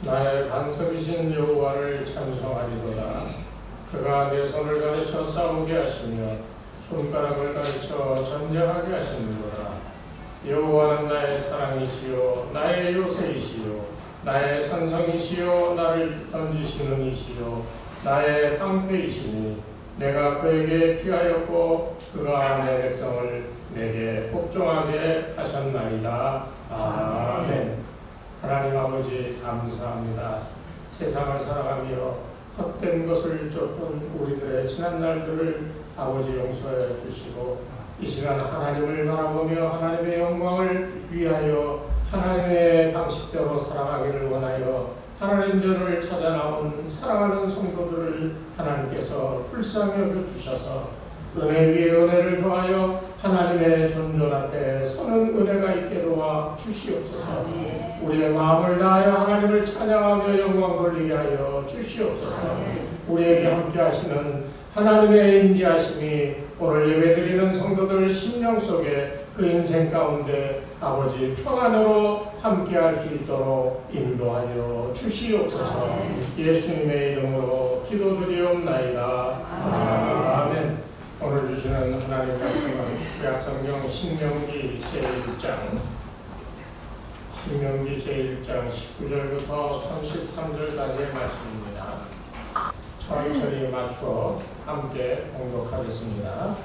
나의 반석이신 여호와를 찬송하리로다. 그가 내 손을 가르쳐 싸우게 하시며 손가락을 가르쳐 전쟁하게 하시는도다. 여호와는 나의 사랑이시요 나의 요새이시요 나의 산성이시요 나를 던지시는 이시요 나의 방패이시니 내가 그에게 피하였고 그가 내 백성을 내게 복종하게 하셨나이다. 아멘. 하나님 아버지 감사합니다. 세상을 살아가며 헛된 것을 쫓던 우리들의 지난 날들을 아버지 용서해 주시고 이 시간 하나님을 바라보며 하나님의 영광을 위하여 하나님의 방식대로 살아가기를 원하여 하나님 전을 찾아 나온 사랑하는 성도들을 하나님께서 불쌍히 여겨주셔서 은혜 위에 은혜를 더하여 하나님의 존존 앞에 서는 은혜가 있게 도와 주시옵소서. 우리의 마음을 다하여 하나님을 찬양하며 영광 돌리게 하여 주시옵소서. 우리에게 함께 하시는 하나님의 임재하심이 오늘 예배드리는 성도들 심령 속에 그 인생 가운데 아버지 평안으로 함께할 수 있도록 인도하여 주시옵소서. 예수님의 이름으로 기도드리옵나이다. 아멘. 오늘 주시는 하나님 말씀은 구약성경 신명기 제1장 19절부터 33절까지의 말씀입니다. 천천히 맞춰 함께 봉독하겠습니다.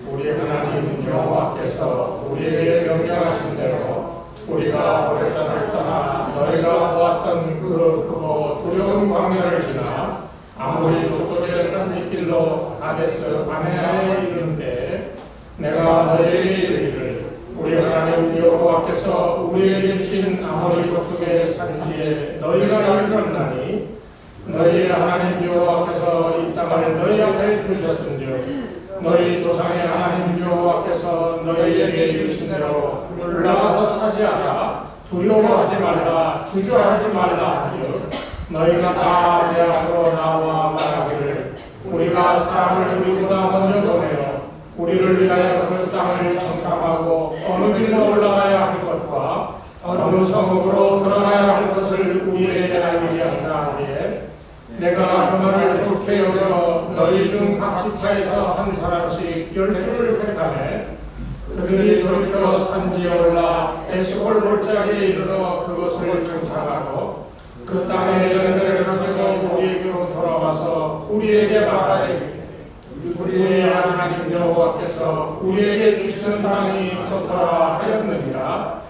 우리 하나님 여호와께서 우리에게 명령하신 대로 우리가 호렙산을 떠나 너희가 보았던 그 크고 두려운 광야를 지나 아모리 족속의 산지길로 가데스 바네아에 이르는데 내가 너희에게 이르기를 우리 하나님 여호와께서 우리에게 주신 아모리 족속의 산지에 너희가 이르렀나니 너희 하나님 여호와께서 이 땅을 너희 앞에 두셨은즉 너희 조상의 하나님 여호와께서 너희에게 이르신 대로 올라가서 차지하라. 두려워하지 말라. 주저하지 말라 하여 너희가 다 내 앞으로 나와 말하기를 우리가 사람을 우리보다 먼저 보내어 우리를 위하여 그 땅을 정탐하고 어느 길로 올라가야 할 것과 어느 성읍으로 들어가야 할 것을 우리에게 알게 한다 하기에 내가 그 말을 좋게 여겨 너희 중 각 지파에서 한 사람씩 12를 택하매 그들이 돌이켜 산지에 올라 에스골 골짜기에 이르러 그것을 정탐하고 그 땅의 열매를 가지고 우리에게로 돌아와서 우리에게 말하되 우리의 하나님 여호와께서 우리에게 주시는 땅이 좋더라 하였느니라.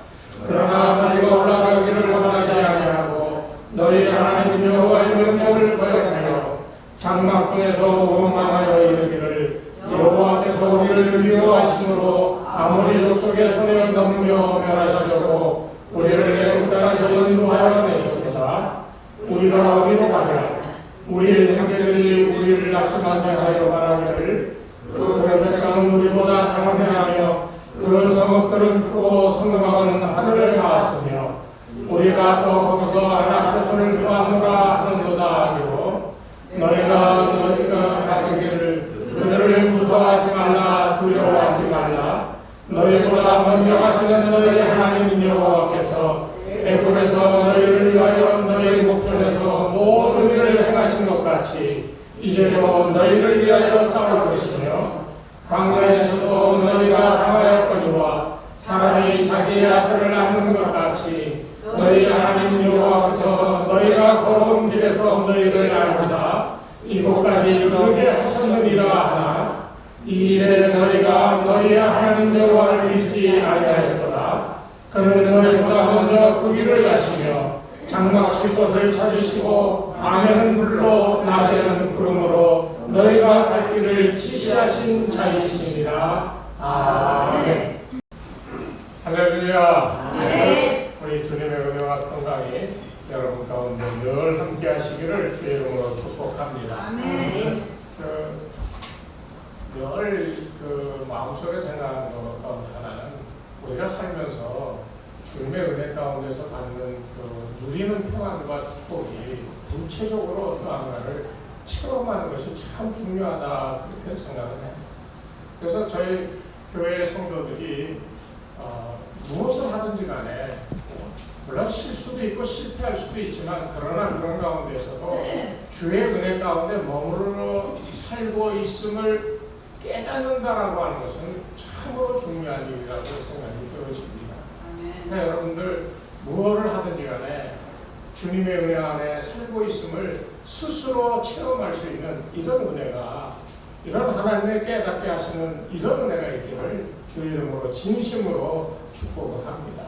그러나 너희가 올라가기를 원하지 아니하고 너희 하나님 여호와의 명령을 거역하여 장막 중에서 원망하여 이르기를 여호와께서 우리를 미워하심으로 아모리 족속의 손에 넘겨 멸하시려고 우리를 애굽 땅에서 인도하여 내셨도다. 우리가 어디로 가랴? 우리의 형제들이 우리를 낚시만게 하여 말하기를 그 백성은 우리보다 장대하며 그 성읍들은 크고 성곽은 하늘을 닿았으며 우리가 또 거기서 아낙 자손을 구하노라 하는도다 하고 너희가 가기를 그들을 무서워하지 말라. 두려워하지 말라. 너희보다 먼저 가시는 너희 하나님 여호와께서 애굽에서 너희를 위하여 너희 목전에서 모든 일을 행하신 것 같이 이제도 너희를 위하여 싸울 것이며 광야에서도 너희가 당하였거니와 사람이 자기의 아들을 낳는 것 같이 너희 하나님 여호와께서 너희가 걸어온 길에서 너희를 알고자 이곳까지 이르게 하셨느니라 하나 이 일에 너희가 너희 하나님 여호와를 믿지 아니하였도다. 그는 너희보다 먼저 그 길을 가시며 장막 칠 곳을 찾으시고 밤에는 불로 낮에는 구름으로 너희가 갈 길을 지시하신 자이시니라. 아멘. 할렐루야. 아멘. 우리 주님의 은혜와 평강이 여러분 가운데 늘 함께 하시기를 주의 이름으로 축복합니다. 아멘. 늘 마음속에 생각하는 것 가운데 하나는 우리가 살면서 주님의 은혜 가운데서 받는 누리는 평안과 축복이 구체적으로 어떠한가를 체험하는 것이 참 중요하다 그렇게 생각을 해요. 그래서 저희 교회 성도들이 무엇을 하든지 간에 물론 실수도 있고 실패할 수도 있지만 그러나 그런 가운데서도 주의 은혜 가운데 머무르러 살고 있음을 깨닫는다라고 하는 것은 참으로 중요한 일이라고 생각이 들어집니다. 그러니까 여러분들 무엇을 하든지 간에 주님의 은혜 안에 살고 있음을 스스로 체험할 수 있는 이런 은혜가, 이런 하나님의 깨닫게 하시는 이런 은혜가 있기를 주 이름으로 진심으로 축복을 합니다.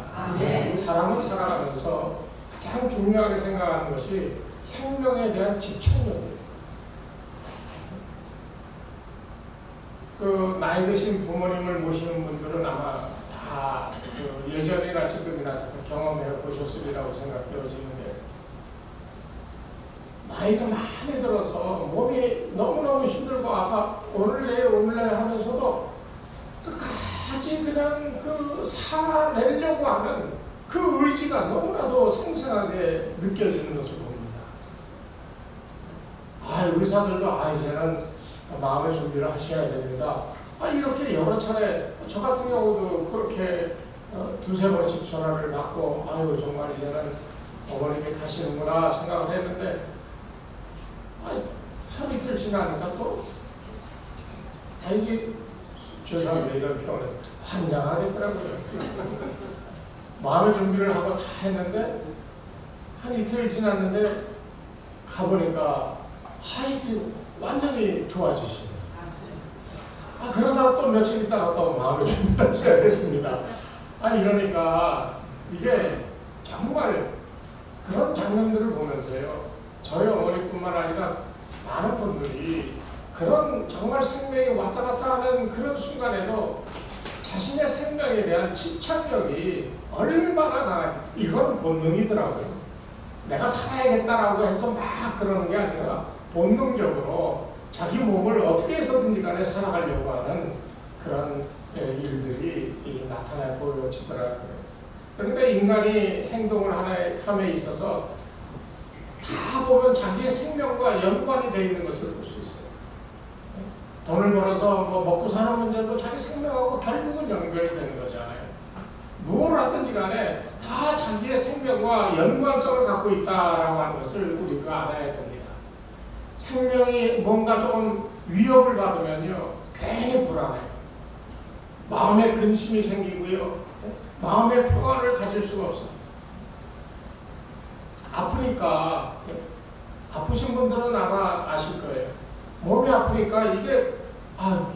사람은 살아가면서 가장 중요하게 생각하는 것이 생명에 대한 집착력이에요. 그 나이 드신 부모님을 모시는 분들은 아마 다 예전이나 지금이나 경험해 보셨으리라고 생각되어지는데, 나이가 많이 들어서 몸이 너무너무 힘들고 아파 오늘 내일 하면서도 끝까지 그냥 살아내려고 하는 그 의지가 너무나도 생생하게 느껴지는 것을 봅니다. 의사들도 이제는 마음의 준비를 하셔야 됩니다. 이렇게 여러 차례, 저 같은 경우도 그렇게 두세 번씩 전화를 받고 정말 이제는 어머님이 가시는구나 생각을 했는데, 하루 이틀 지나니까 또 이게 죄송합니다 이런 표현은 환장하겠더라고요. 마음의 준비를 하고 다 했는데 한 이틀 지났는데 가보니까 완전히 좋아지시네요. 그러다가 또 며칠 있다가 또 마음의 준비를 하셔야 됐습니다. 이러니까 이게 정말 그런 장면들을 보면서요, 저희 어머니뿐만 아니라 많은 분들이 그런 정말 생명이 왔다 갔다 하는 그런 순간에도 자신의 생명에 대한 집착력이 얼마나 강한, 이건 본능이더라고요. 내가 살아야겠다라고 해서 막 그러는 게 아니라 본능적으로 자기 몸을 어떻게 해서든지 간에 살아가려고 하는 그런 일들이 나타나 보여지더라고요. 그러니까 인간이 행동을 함에 있어서 다 보면 자기의 생명과 연관이 되어 있는 것을 볼 수 있어요. 돈을 벌어서 먹고 사는 문제도 자기 생명하고 결국은 연결되는 거잖아요. 무엇을 하든지 간에 다 자기의 생명과 연관성을 갖고 있다라고 하는 것을 우리가 알아야 됩니다. 생명이 뭔가 조금 위협을 받으면요, 괜히 불안해요. 마음에 근심이 생기고요, 마음의 평안을 가질 수가 없어요. 아프니까, 아프신 분들은 아마 아실 거예요. 몸이 아프니까 이게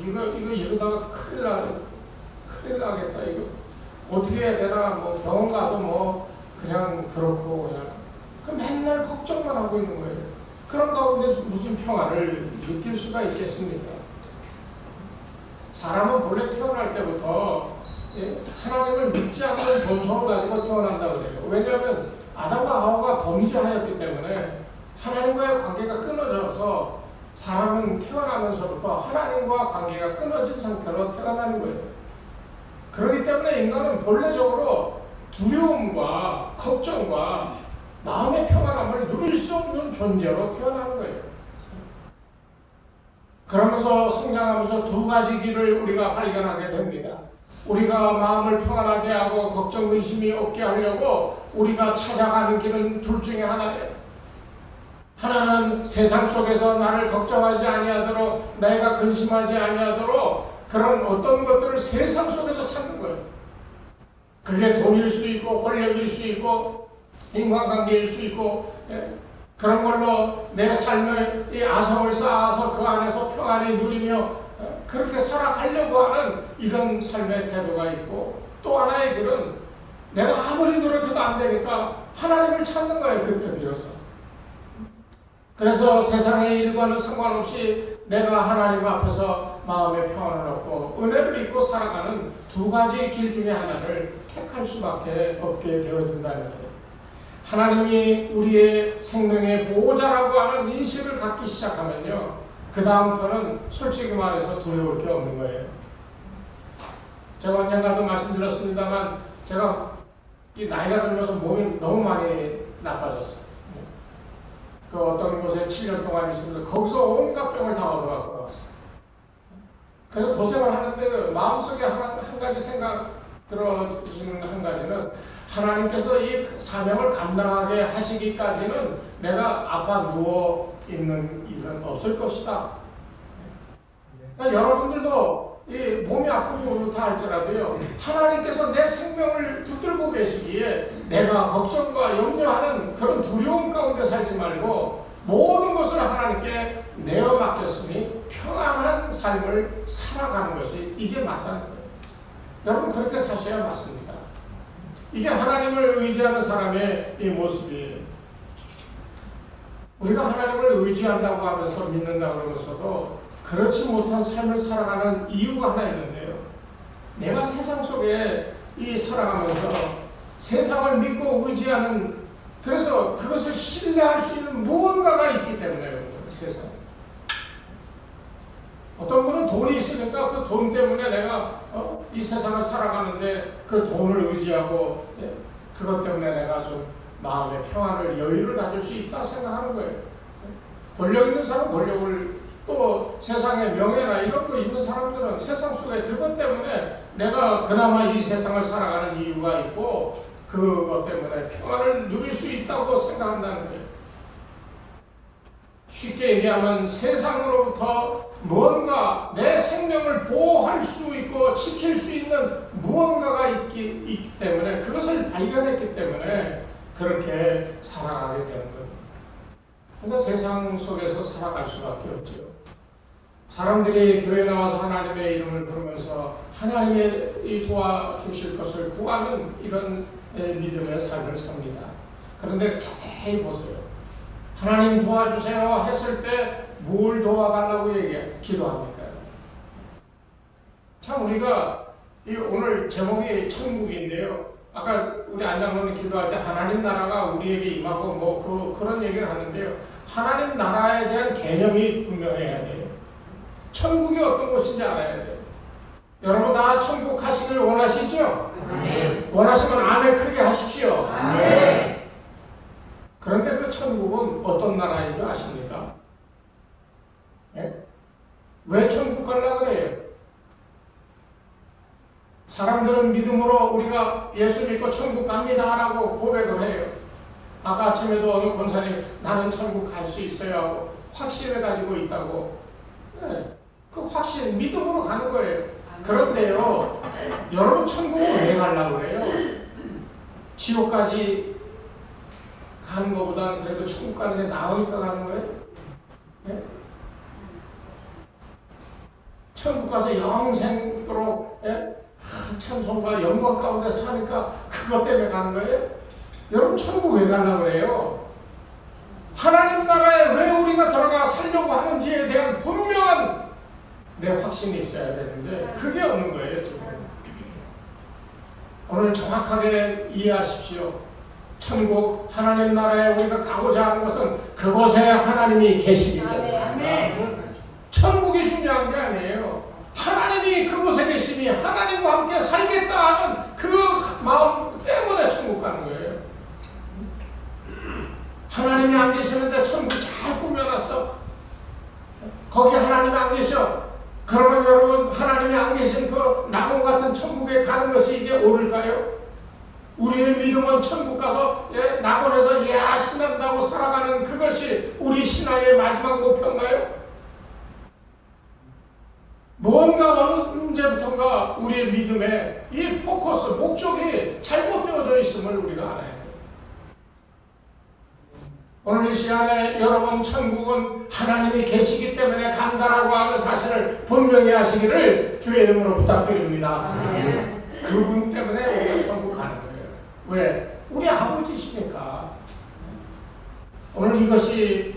이거 이러다가 큰일 나겠다. 이거 어떻게 해야 되나, 병원 가도 그냥 그렇고 그냥 맨날 걱정만 하고 있는 거예요. 그런 가운데서 무슨 평안을 느낄 수가 있겠습니까? 사람은 본래 태어날 때부터 하나님을 믿지 않는 본성을 가지고 태어난다고 그래요. 왜냐하면 아담과 하와가 범죄하였기 때문에 하나님과의 관계가 끊어져서 사람은 태어나면서부터 하나님과 관계가 끊어진 상태로 태어나는 거예요. 그렇기 때문에 인간은 본래적으로 두려움과 걱정과 마음의 평안함을 누릴 수 없는 존재로 태어나는 거예요. 그러면서 성장하면서 두 가지 길을 우리가 발견하게 됩니다. 우리가 마음을 평안하게 하고 걱정, 근심이 없게 하려고 우리가 찾아가는 길은 둘 중에 하나예요. 하나는 세상 속에서 나를 걱정하지 아니하도록, 내가 근심하지 아니하도록 그런 어떤 것들을 세상 속에서 찾는 거예요. 그게 돈일 수 있고 권력일 수 있고 인간관계일 수 있고 그런 걸로 내 삶의 이 아성을 쌓아서 그 안에서 평안히 누리며 그렇게 살아가려고 하는 이런 삶의 태도가 있고, 또 하나의 길은 내가 아무리 노력해도 안 되니까 하나님을 찾는 거예요. 그때 비로소. 그래서 세상의 일과는 상관없이 내가 하나님 앞에서 마음의 평안을 얻고 은혜를 입고 살아가는 두 가지 길 중에 하나를 택할 수밖에 없게 되어진다는 거예요. 하나님이 우리의 생명의 보호자라고 하는 인식을 갖기 시작하면요, 그 다음부터는 솔직히 말해서 두려울 게 없는 거예요. 제가 언젠가도 말씀드렸습니다만, 제가 이 나이가 들면서 몸이 너무 많이 나빠졌어요. 그 어떤 곳에 7년 동안 있으면서 거기서 온갖 병을 다 얻어갖고 나왔어요. 그래서 고생을 하는데 마음속에 한 가지 생각 들어지는 한 가지는, 하나님께서 이 사명을 감당하게 하시기까지는 내가 아파 누워 있는 일은 없을 것이다. 그러니까 여러분들도 이 몸이 아프고 그렇다 할지라도요, 하나님께서 내 생명을 붙들고 계시기에 내가 걱정과 염려하는 그런 두려움 가운데 살지 말고 모든 것을 하나님께 내어 맡겼으니 평안한 삶을 살아가는 것이 이게 맞다는 거예요. 여러분 그렇게 사셔야 맞습니다. 이게 하나님을 의지하는 사람의 이 모습이에요. 우리가 하나님을 의지한다고 하면서 믿는다고 그러면서도 그렇지 못한 삶을 살아가는 이유가 하나 있는데요. 내가 세상 속에 이 살아가면서 세상을 믿고 의지하는, 그래서 그것을 신뢰할 수 있는 무언가가 있기 때문에요. 세상에. 어떤 분은 돈이 있으니까 그 돈 때문에 내가 이 세상을 살아가는데 그 돈을 의지하고 그것 때문에 내가 좀 마음의 평안을, 여유를 가질 수 있다 생각하는 거예요. 권력 있는 사람은 권력을, 또 세상에 명예나 이런 거 있는 사람들은 세상 속에 그것 때문에 내가 그나마 이 세상을 살아가는 이유가 있고 그것 때문에 평안을 누릴 수 있다고 생각한다는 거예요. 쉽게 얘기하면 세상으로부터 무언가 내 생명을 보호할 수 있고 지킬 수 있는 무언가가 있기 때문에, 그것을 발견했기 때문에 그렇게 살아가게 되는 거예요. 그러니까 세상 속에서 살아갈 수밖에 없죠. 사람들이 교회에 나와서 하나님의 이름을 부르면서 하나님의 도와주실 것을 구하는 이런 믿음의 삶을 삽니다. 그런데 자세히 보세요. 하나님 도와주세요 했을 때 뭘 도와달라고 기도합니까? 참 우리가 오늘 제목이 천국인데요. 아까 우리 안장로님 기도할 때 하나님 나라가 우리에게 임하고 뭐 그런 얘기를 하는데요. 하나님 나라에 대한 개념이 분명해야 돼요. 천국이 어떤 곳인지 알아야 돼요. 여러분 다 천국 가시길 원하시죠? 네. 원하시면 아멘 크게 하십시오. 네. 그런데 그 천국은 어떤 나라인 줄 아십니까? 네? 왜 천국 가려고 그래요? 사람들은 믿음으로 우리가 예수 믿고 천국 갑니다 라고 고백을 해요. 아까 아침에도 어느 권사님 나는 천국 갈 수 있어요 하고 확신을 가지고 있다고. 네. 그 확신, 믿음으로 가는 거예요. 그런데요, 여러분 천국은 왜 가려고 그래요? 지옥까지 가는 것보다는 그래도 천국 가는 게 나으니까 가는 거예요? 네? 천국 가서 영생도록 찬송과 영광 가운데 사니까 그것 때문에 가는 거예요? 여러분 천국 왜 가려고 그래요? 하나님 나라에 왜 우리가 들어가 살려고 하는지에 대한 분명한 내 확신이 있어야 되는데 그게 없는 거예요 지금. 오늘 정확하게 이해하십시오. 천국 하나님 나라에 우리가 가고자 하는 것은 그곳에 하나님이 계시기 때문에 천국이 중요한 게 아니에요. 하나님이 그곳에 계시니 하나님과 함께 살겠다 하는 그 마음 때문에 천국 가는 거예요. 하나님이 안 계시는데 천국 잘 꾸며놨어. 거기 하나님이 안 계셔. 그러면 여러분 하나님이 안 계신 그 낙원 같은 천국에 가는 것이 이게 옳을까요? 우리의 믿음은 천국 가서 낙원에서 야신한다고 살아가는 그것이 우리 신앙의 마지막 목표인가요? 무언가 어느 문제부터인가 우리의 믿음의 이 포커스, 목적이 잘못되어져 있음을 우리가 알아야 돼요. 오늘 이 시간에 여러분 천국은 하나님이 계시기 때문에 간다라고 하는 사실을 분명히 하시기를 주의 이름으로 부탁드립니다. 그분 때문에 우리가 천국 가는 거예요. 왜? 우리 아버지시니까. 오늘 이것이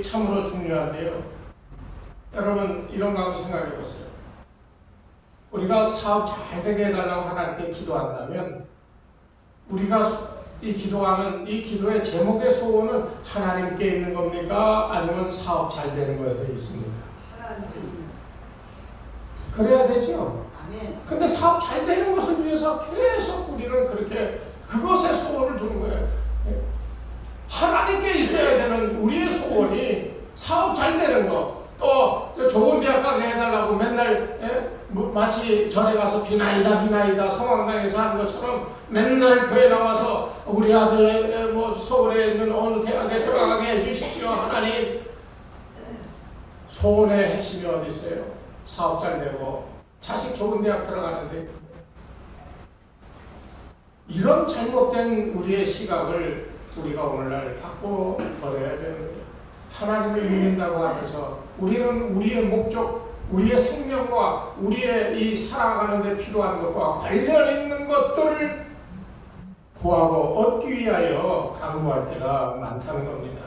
참으로 중요한데요. 여러분 이런 거 한번 생각해 보세요. 우리가 사업 잘 되게 해달라고 하나님께 기도한다면 우리가 이 기도하는 이 기도의 제목의 소원은 하나님께 있는 겁니까? 아니면 사업 잘 되는 거에 있습니까? 그래야 되죠. 근데 사업 잘 되는 것을 위해서 계속 우리는 그렇게 그것에 소원을 두는 거예요. 하나님께 있어야 되는 우리의 소원이 사업 잘 되는 거, 또 좋은 대학 가게 해달라고 맨날 마치 절에 가서 비나이다 성황당에서 하는 것처럼 맨날 교회 나와서 우리 아들 뭐 서울에 있는 어느 대학에 들어가게 해주십시오. 하나님. 소원의 핵심이 어디 있어요? 사업 잘 되고 자식 좋은 대학 들어가는데, 이런 잘못된 우리의 시각을 우리가 오늘날 바꿔버려야 되는 거예요. 하나님을 믿는다고 하면서 우리는 우리의 목적, 우리의 생명과 우리의 이 살아가는 데 필요한 것과 관련 있는 것들을 구하고 얻기 위하여 강구할 때가 많다는 겁니다.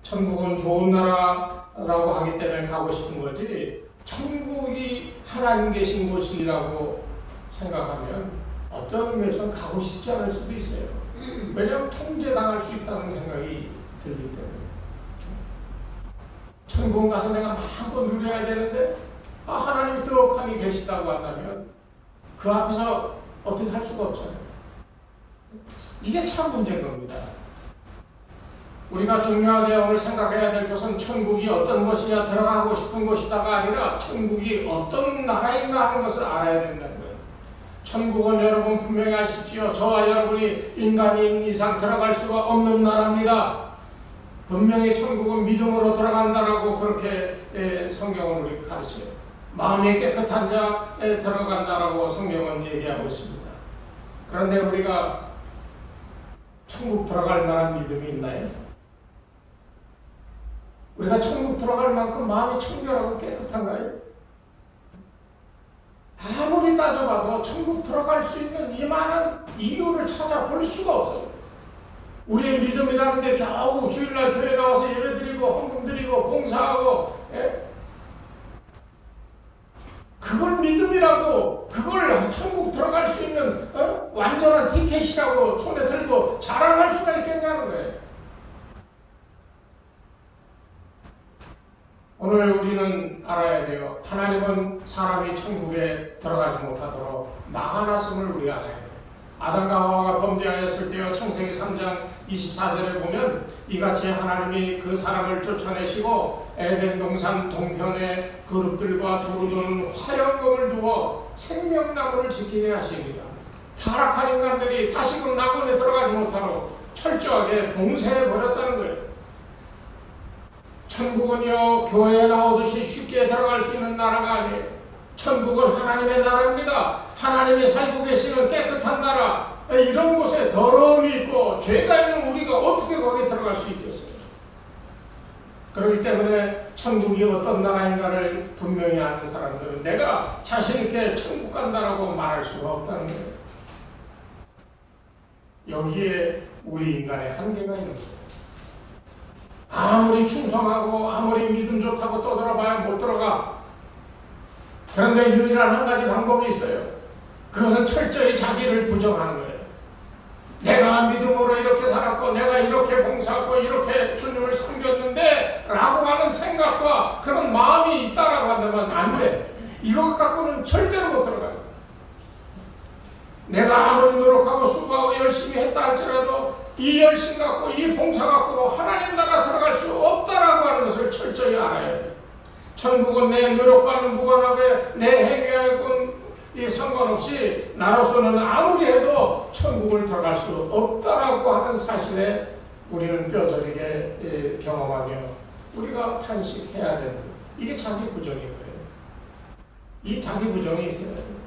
천국은 좋은 나라라고 하기 때문에 가고 싶은 거지, 천국이 하나님 계신 곳이라고 생각하면 어떤 의미에서는 가고 싶지 않을 수도 있어요. 왜냐하면 통제당할 수 있다는 생각이 들기 때문에. 천국 가서 내가 마음껏 누려야 되는데 하나님이 떡하니 계시다고 한다면 그 앞에서 어떻게 할 수가 없잖아요. 이게 참 문제인 겁니다. 우리가 중요하게 오늘 생각해야 될 것은 천국이 어떤 것이냐, 들어가고 싶은 것이다가 아니라 천국이 어떤 나라인가 하는 것을 알아야 된다는 거예요. 천국은 여러분 분명히 아십시오. 저와 여러분이 인간인 이상 들어갈 수가 없는 나라입니다. 분명히 천국은 믿음으로 들어간다라고 그렇게 성경은 우리 가르쳐요. 마음이 깨끗한 자에 들어간다라고 성경은 얘기하고 있습니다. 그런데 우리가 천국 들어갈 만한 믿음이 있나요? 우리가 천국 들어갈 만큼 마음이 청결하고 깨끗한가요? 아무리 따져봐도 천국 들어갈 수 있는 이만한 이유를 찾아볼 수가 없어요. 우리의 믿음이라는 게 겨우 주일날 교회 나와서 예배드리고 헌금드리고 봉사하고, 그걸 믿음이라고, 그걸 천국 들어갈 수 있는 완전한 티켓이라고 손에 들고 자랑할 수가 있겠냐는 거예요. 오늘 우리는 알아야 돼요. 하나님은 사람이 천국에 들어가지 못하도록 막아놨음을 우리가 알아야 돼요. 아담과 하와가 범죄하였을 때요, 창세기 3장 24절에 보면 이같이 하나님이 그 사람을 쫓아내시고 에덴 동산 동편에 그룹들과 두루두는 화영검을 두어 생명나무를 지키게 하십니다. 타락한 인간들이 다시금 낙원에 들어가지 못하도록 철저하게 봉쇄해 버렸다는 거예요. 천국은요, 교회에 나오듯이 쉽게 들어갈 수 있는 나라가 아니에요. 천국은 하나님의 나라입니다. 하나님이 살고 계시는 깨끗한 나라, 이런 곳에 더러움이 있고 죄가 있는 우리가 어떻게 거기에 들어갈 수 있겠어요? 그렇기 때문에 천국이 어떤 나라인가를 분명히 아는 사람들은 내가 자신있게 천국 간다라고 말할 수가 없다는 거예요. 여기에 우리 인간의 한계가 있는 거예요. 아무리 충성하고 아무리 믿음 좋다고 떠들어봐야 못 들어가. 그런데 유일한 한 가지 방법이 있어요. 그것은 철저히 자기를 부정하는 거예요. 내가 믿음으로 이렇게 살았고 내가 이렇게 봉사하고 이렇게 주님을 섬겼는데 라고 하는 생각과 그런 마음이 있다라고 한다면 안 돼. 이것 갖고는 절대로 못 들어가요. 내가 아무리 노력하고 수고하고 열심히 했다 할지라도 이 열심 갖고 이 봉사 갖고 하나님 나라 들어갈 수 없다라고 하는 것을 철저히 알아야 돼요. 천국은 내 노력과는 무관하게 내 행위하고는 상관없이 나로서는 아무리 해도 천국을 들어갈 수 없다라고 하는 사실에 우리는 뼈저리게 경험하며 우리가 탄식해야 되는 거예요. 이게 자기 부정인 거예요. 이 자기 부정이 있어야 돼요.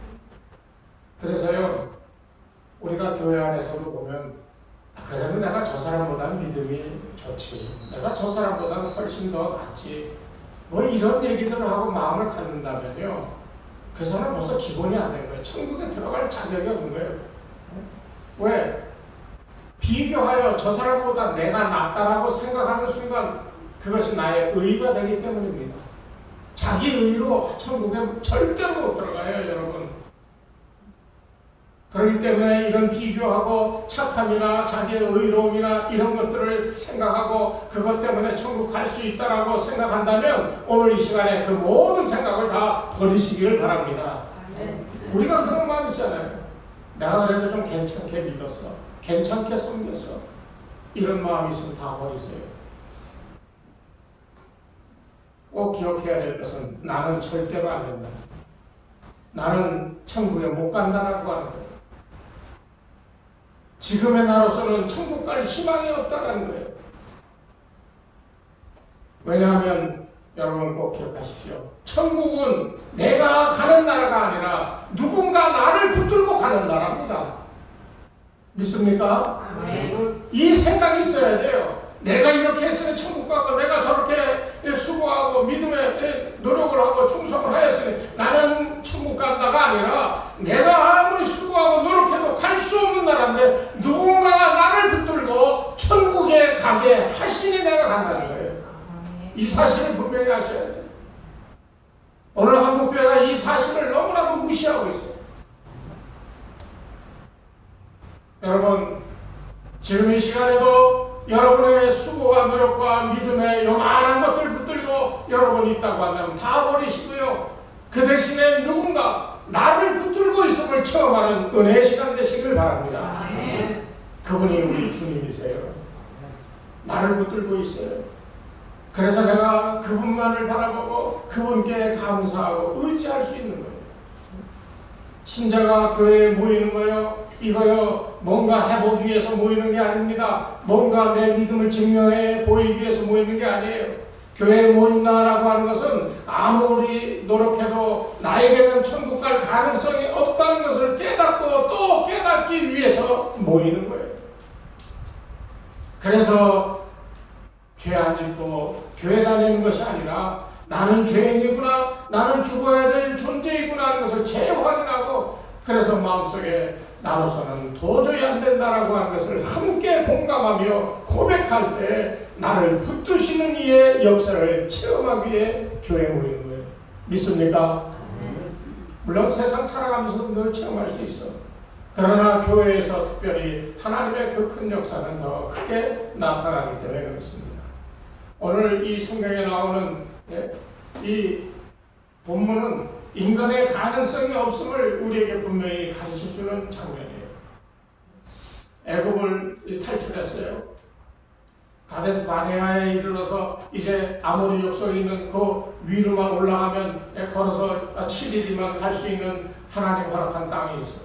그래서요, 우리가 교회 안에서도 보면 그래도 내가 저 사람보다는 믿음이 좋지, 내가 저 사람보다는 훨씬 더 낫지, 뭐 이런 얘기들을 하고 마음을 갖는다면요, 그 사람 벌써 기본이 안 된 거예요. 천국에 들어갈 자격이 없는 거예요. 왜? 비교하여 저 사람보다 내가 낫다라고 생각하는 순간 그것이 나의 의가 되기 때문입니다. 자기 의로 천국에 절대로 못 들어가요, 여러분. 그렇기 때문에 이런 비교하고 착함이나 자기의 의로움이나 이런 것들을 생각하고 그것 때문에 천국 갈 수 있다라고 생각한다면 오늘 이 시간에 그 모든 생각을 다 버리시기를 바랍니다. 우리가 그런 마음 있잖아요. 내가 그래도 좀 괜찮게 믿었어, 괜찮게 섬겼어, 이런 마음이 있으면 다 버리세요. 꼭 기억해야 될 것은 나는 절대로 안 된다. 나는 천국에 못 간다라고 하는 거예요. 지금의 나로서는 천국 갈 희망이 없다는 거예요. 왜냐하면 여러분 꼭 기억하십시오. 천국은 내가 가는 나라가 아니라 누군가 나를 붙들고 가는 나라입니다. 믿습니까? 이 생각이 있어야 돼요. 내가 이렇게 했으니 천국 가고 내가 저렇게 수고하고 믿음에 노력을 하고 충성을 하였으니 나는 천국 간다가 아니라 내가 아무리 수고하고 노력해도 갈 수 없는 나라인데 누군가가 나를 붙들고 천국에 가게 하시니 내가 간다는 거예요. 이 사실을 분명히 아셔야 돼요. 오늘 한국교회가 이 사실을 너무나도 무시하고 있어요. 여러분, 지금 이 시간에도 여러분의 수고와 노력과 믿음의 요만한 것들 붙들고 여러분이 있다고 한다면 다 버리시고요. 그 대신에 누군가 나를 붙들고 있음을 체험하는 은혜의 시간 되시길 바랍니다. 그분이 우리 주님이세요. 나를 붙들고 있어요. 그래서 내가 그분만을 바라보고 그분께 감사하고 의지할 수 있는 거예요. 신자가 교회에 모이는 거요, 이거요, 뭔가 해보기 위해서 모이는 게 아닙니다. 뭔가 내 믿음을 증명해 보이기 위해서 모이는 게 아니에요. 교회에 모인다라고 하는 것은 아무리 노력해도 나에게는 천국 갈 가능성이 없다는 것을 깨닫고 또 깨닫기 위해서 모이는 거예요. 그래서 죄 안 짓고 교회 다니는 것이 아니라 나는 죄인이구나, 나는 죽어야 될 존재이구나 하는 것을 재확인하고, 그래서 마음속에 나로서는 도저히 안 된다라고 하는 것을 함께 공감하며 고백할 때 나를 붙드시는 이의 역사를 체험하기 위해 교회에 모이는 거예요. 믿습니까? 물론 세상 살아가면서도 늘 체험할 수 있어. 그러나 교회에서 특별히 하나님의 그 큰 역사는 더 크게 나타나기 때문에 그렇습니다. 오늘 이 성경에 나오는 이 본문은 인간의 가능성이 없음을 우리에게 분명히 가르쳐주는 장면이에요. 애굽을 탈출했어요. 가데스 바네아에 이르러서 이제 아모리 족속에 있는 그 위로만 올라가면 걸어서 7일이면 갈 수 있는 하나님 허락한 땅이 있어.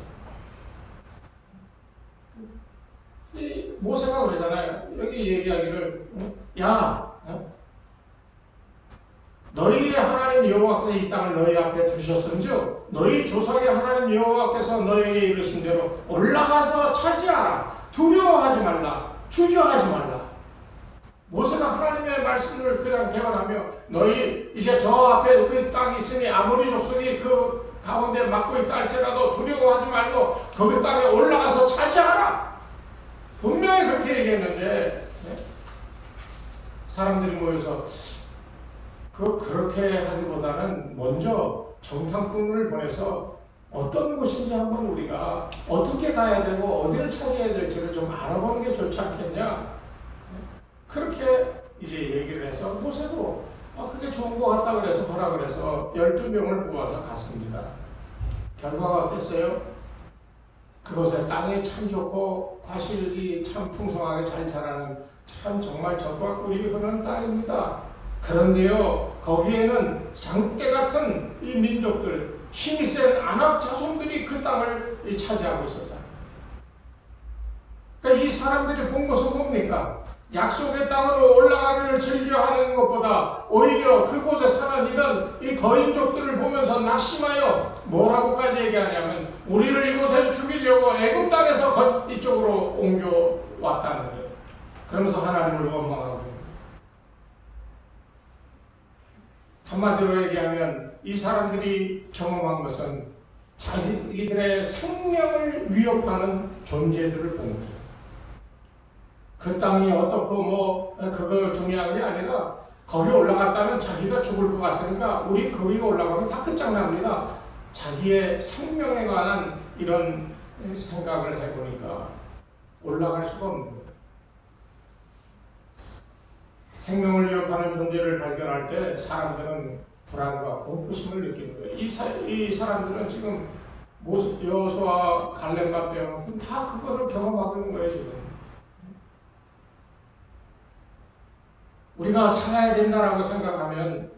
이 모세가 그러잖아요. 여기 얘기하기를 야, 너희의 하나님 여호와께서 이 땅을 너희 앞에 두셨은즉 너희 조상의 하나님 여호와께서 너희에게 이르신 대로 올라가서 차지하라. 두려워하지 말라. 주저하지 말라. 모세가 하나님의 말씀을 그냥 개발하며 너희 이제 저 앞에 그 땅이 있으니 아모리 족속이 그 가운데 막고 있다 할지라도 두려워하지 말고 거기 땅에 올라가서 차지하라. 분명히 그렇게 얘기했는데 사람들이 모여서 그렇게 하기보다는 먼저 정탐꾼을 보내서 어떤 곳인지 한번 우리가 어떻게 가야 되고 어디를 찾아야 될지를 좀 알아보는 게 좋지 않겠냐. 그렇게 이제 얘기를 해서 모세도 그게 좋은 것 같다 그래서 뭐라 그래서 12명을 모아서 갔습니다. 결과가 어땠어요? 그곳에 땅이 참 좋고 과실이 참 풍성하게 잘 자라는 참 정말 젖과 꿀이 흐르는 땅입니다. 그런데요, 거기에는 장대 같은 이 민족들, 힘이 센 아낙 자손들이 그 땅을 차지하고 있었다. 그러니까 이 사람들이 본 것은 뭡니까? 약속의 땅으로 올라가기를 즐겨하는 것보다 오히려 그곳에 사는 이런 이 거인족들을 보면서 낙심하여 뭐라고까지 얘기하냐면 우리를 이곳에서 죽이려고 애굽 땅에서 이쪽으로 옮겨왔다는 거예요. 그러면서 하나님을 원망하고 있는 거예요. 한마디로 얘기하면 이 사람들이 경험한 것은 자신들의 생명을 위협하는 존재들을 본 거예요. 그 땅이 어떻고 그거 중요한 게 아니라 거기 올라갔다면 자기가 죽을 것 같으니까 우리 거기 올라가면 다 끝장납니다. 자기의 생명에 관한 이런 생각을 해보니까 올라갈 수가 없는 거예요. 생명을 위협하는 존재를 발견할 때 사람들은 불안과 공포심을 느끼는 거예요. 이 사람들은 지금 여호수아 갈렙만 빼놓고 다 그거를 경험하고 있는 거예요. 지금 우리가 살아야 된다라고 생각하면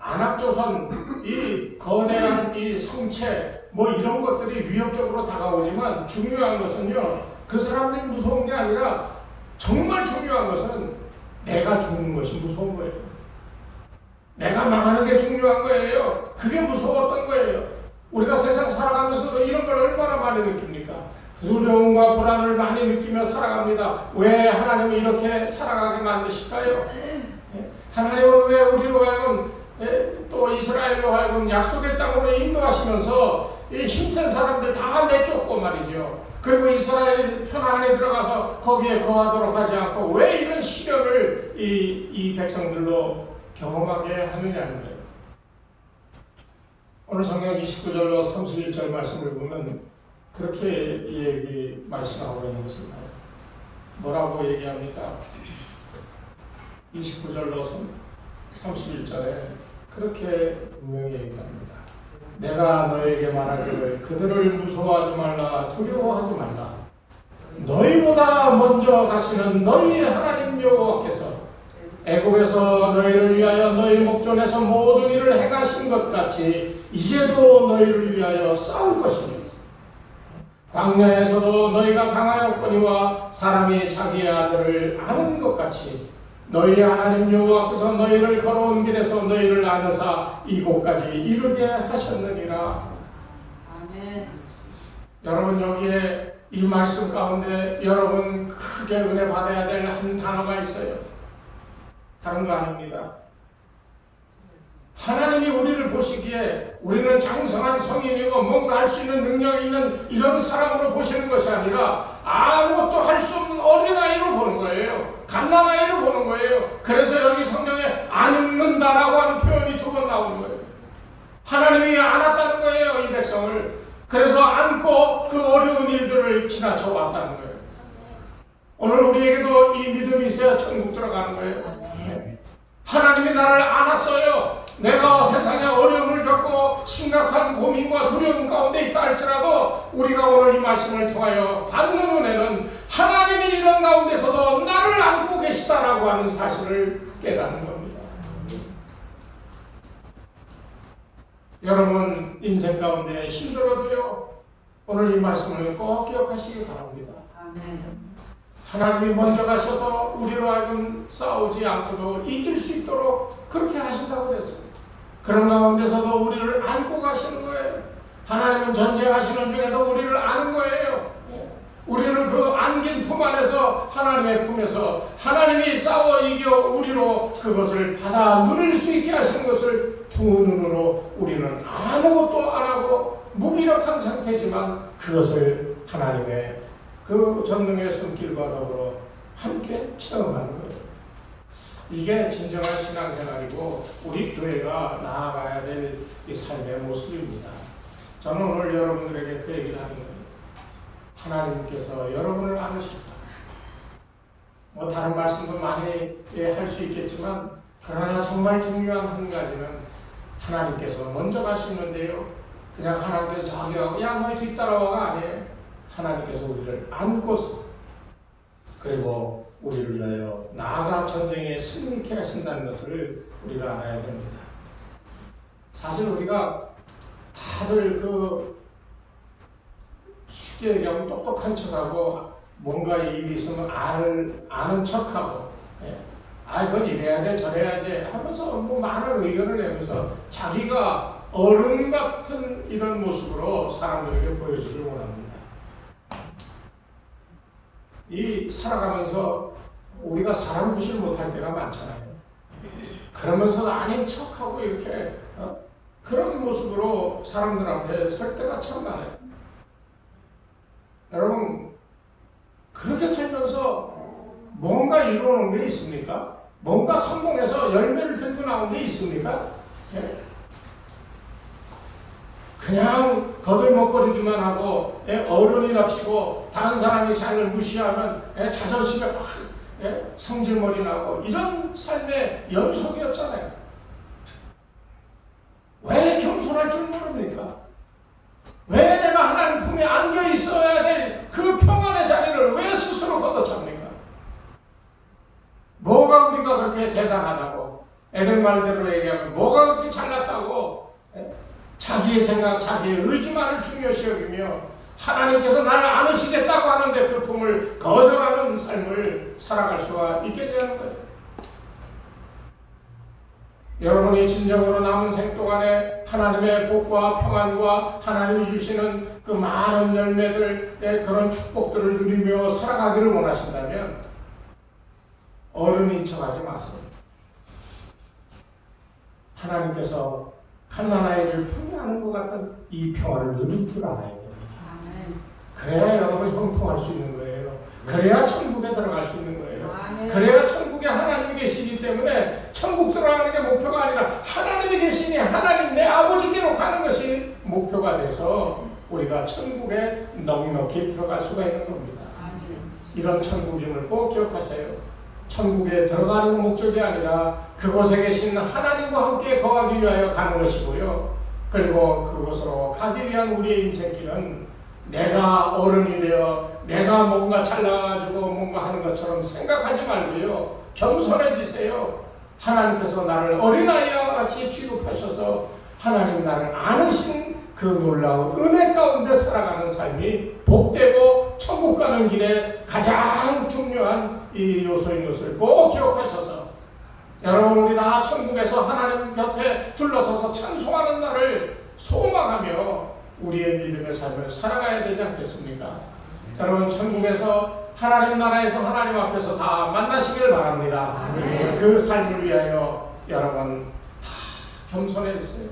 안압조선 이 거대한 이 성체 뭐 이런 것들이 위협적으로 다가오지만 중요한 것은요, 그 사람들이 무서운 게 아니라 정말 중요한 것은 내가 죽는 것이 무서운 거예요. 내가 망하는 게 중요한 거예요. 그게 무서웠던 거예요. 우리가 세상 살아가면서도 이런 걸 얼마나 많이 느낍니까? 두려움과 불안을 많이 느끼며 살아갑니다. 왜 하나님이 이렇게 살아가게 만드실까요? 하나님은 왜 우리로 하여금 또 이스라엘로 하여금 약속의 땅으로 인도하시면서 이 힘센 사람들 다 내쫓고 말이죠. 그리고 이스라엘이 편안에 들어가서 거기에 거하도록 하지 않고 왜 이런 시련을 이 백성들로 경험하게 하느냐는 거예요. 오늘 성경 29절로 31절 말씀을 보면 그렇게 말씀하고 있는 것을 봐요. 뭐라고 얘기합니까? 29절로 31절에 그렇게 분명히 얘기합니다. 내가 너에게 말하기를 그들을 무서워하지 말라, 두려워하지 말라. 너희보다 먼저 가시는 너희 하나님 여호와께서 애굽에서 너희를 위하여 너희 목전에서 모든 일을 행하신 것 같이 이제도 너희를 위하여 싸울 것이니 광야에서도 너희가 강하였거니와 사람이 자기의 아들을 아는 것 같이 너희 하나님 여호와께서 너희를 걸어온 길에서 너희를 안으사 이곳까지 이르게 하셨느니라. 아멘. 여러분, 여기에 이 말씀 가운데 여러분 크게 은혜 받아야 될 한 단어가 있어요. 다른 거 아닙니다. 하나님이 우리를 보시기에 우리는 장성한 성인이고 뭔가 할 수 있는 능력이 있는 이런 사람으로 보시는 것이 아니라 아무것도 할 수 없는 어린아이로 보는 거예요. 갓난아이로 보는 거예요. 그래서 여기 성경에 안는다라고 하는 표현이 2번 나오는 거예요. 하나님이 안았다는 거예요, 이 백성을. 그래서 안고 그 어려운 일들을 지나쳐 왔다는 거예요. 오늘 우리에게도 이 믿음이 있어야 천국 들어가는 거예요. 하나님이 나를 안았어요. 내가 세상에 어려움을 겪고 심각한 고민과 두려움 가운데 있다 할지라도 우리가 오늘 이 말씀을 통하여 받는 은혜는 하나님이 이런 가운데서도 나를 안고 계시다라고 하는 사실을 깨닫는 겁니다. 여러분 인생 가운데 힘들어도요, 오늘 이 말씀을 꼭 기억하시기 바랍니다. 아멘. 하나님이 먼저 가셔서 우리로 하여금 싸우지 않고도 이길 수 있도록 그렇게 하신다고 그랬습니다. 그런 가운데서도 우리를 안고 가시는 거예요. 하나님은 전쟁하시는 중에도 우리를 아는 거예요. 우리는 그 안긴 품 안에서 하나님의 품에서 하나님이 싸워 이겨 우리로 그것을 받아 누릴 수 있게 하시는 것을 두 눈으로 우리는 아무것도 안 하고 무기력한 상태지만 그것을 하나님의 그 전능의 손길과 더불어 함께 체험하는 거예요. 이게 진정한 신앙생활이고 우리 교회가 나아가야 될 이 삶의 모습입니다. 저는 오늘 여러분들에게 그 얘기를 하는 거예요. 하나님께서 여러분을 안으십니다. 뭐 다른 말씀도 많이 할 수 있겠지만 그러나 정말 중요한 한 가지는 하나님께서 먼저 가시는데요, 그냥 하나님께서 자기하고 야 너희 뒤따라와가 아니에요. 하나님께서 우리를 안고서 그리고 우리를 위하여 나아가 전쟁에 승리케 하신다는 것을 우리가 알아야 됩니다. 사실 우리가 다들 쉽게 얘기하면 똑똑한 척하고 뭔가 일이 있으면 아는 척하고 그건 이래야 돼 저래야지 하면서 뭐 많은 의견을 내면서 자기가 어른 같은 이런 모습으로 사람들에게 보여주길 원합니다. 이 살아가면서 우리가 사람 구실 못할 때가 많잖아요. 그러면서 아닌 척하고 이렇게 그런 모습으로 사람들 앞에 설 때가 참 많아요. 여러분 그렇게 살면서 뭔가 이루어놓은 게 있습니까? 뭔가 성공해서 열매를 들고 나온 게 있습니까? 그냥 거들먹거리기만 하고 어른이 납시고 다른 사람이 자기를 무시하면 자존심에 확 성질머리 나고 이런 삶의 연속이었잖아요. 왜 겸손할 줄 모릅니까? 왜 내가 하나님 품에 안겨 있어야 될 그 평안의 자리를 왜 스스로 걷어찹니까? 뭐가 우리가 그렇게 대단하다고 애들 말대로 얘기하면 뭐가 그렇게 잘났다고 자기의 생각, 자기의 의지만을 중요시 여기며 하나님께서 나를 안으시겠다고 하는데 그 품을 거절하는 삶을 살아갈 수가 있게 되는 거예요. 여러분이 진정으로 남은 생 동안에 하나님의 복과 평안과 하나님이 주시는 그 많은 열매들의 그런 축복들을 누리며 살아가기를 원하신다면 어른인 척하지 마세요. 하나님께서 갓난아이를 품에안은 것 같은 이 평화를 누릴 줄 알아야 됩니다. 그래야 여러분이 형통할 수 있는 거예요. 그래야 천국에 들어갈 수 있는 거예요. 그래야 천국에 하나님이 계시기 때문에 천국 들어가는 게 목표가 아니라 하나님이 계시니 하나님 내 아버지께로 가는 것이 목표가 돼서 우리가 천국에 넉넉히 들어갈 수가 있는 겁니다. 이런 천국임을 꼭 기억하세요. 천국에 들어가는 목적이 아니라 그곳에 계신 하나님과 함께 거하기 위하여 가는 것이고요. 그리고 그곳으로 가기 위한 우리의 인생길은 내가 어른이 되어 내가 뭔가 잘나가지고 뭔가 하는 것처럼 생각하지 말고요. 겸손해지세요. 하나님께서 나를 어린아이와 같이 취급하셔서 하나님 나를 안으신 그 놀라운 은혜 가운데 살아가는 삶이 복되고 천국 가는 길에 가장 중요한 이 요소인 것을 꼭 기억하셔서 여러분 우리 다 천국에서 하나님 곁에 둘러서서 찬송하는 날을 소망하며 우리의 믿음의 삶을 살아가야 되지 않겠습니까? 여러분 천국에서 하나님 나라에서 하나님 앞에서 다 만나시길 바랍니다. 그 삶을 위하여 여러분 다 겸손해지세요.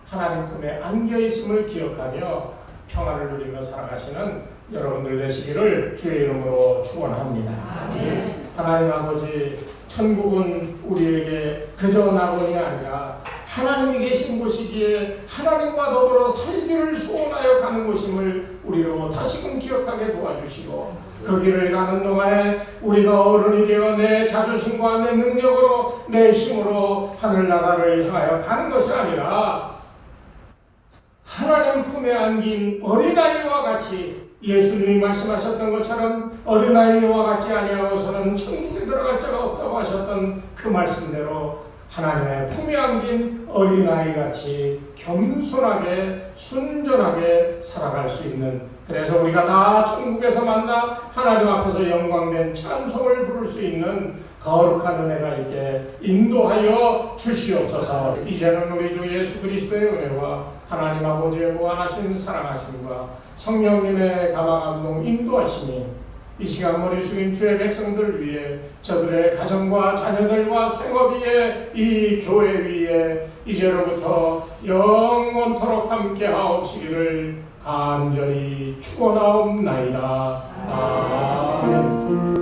하나님 품에 안겨있음을 기억하며 평화를 누리며 살아가시는 여러분들 되시기를 주의 이름으로 축원합니다. 하나님 아버지, 천국은 우리에게 그저 낙원이 아니라 하나님이 계신 곳이기에 하나님과 더불어 살기를 소원하여 가는 곳임을 우리로 다시금 기억하게 도와주시고 그 길을 가는 동안에 우리가 어른이 되어 내 자존심과 내 능력으로 내 힘으로 하늘나라를 향하여 가는 것이 아니라 하나님 품에 안긴 어린아이와 같이 예수님이 말씀하셨던 것처럼 어린아이와 같이 아니하고서는 천국에 들어갈 자가 없다고 하셨던 그 말씀대로 하나님의 품에 안긴 어린아이같이 겸손하게 순전하게 살아갈 수 있는, 그래서 우리가 다 천국에서 만나 하나님 앞에서 영광된 찬송을 부를 수 있는 거룩한 은혜가 있게 인도하여 주시옵소서. 이제는 우리 주 예수 그리스도의 은혜와 하나님 아버지의 무한하신 사랑하심과 성령님의 감화감동 인도하심이 이 시간 머리 숙인 주의 백성들 위해 저들의 가정과 자녀들과 생업 위에 이 교회 위에 이제로부터 영원토록 함께 하옵시기를 간절히 축원하옵나이다. 아멘.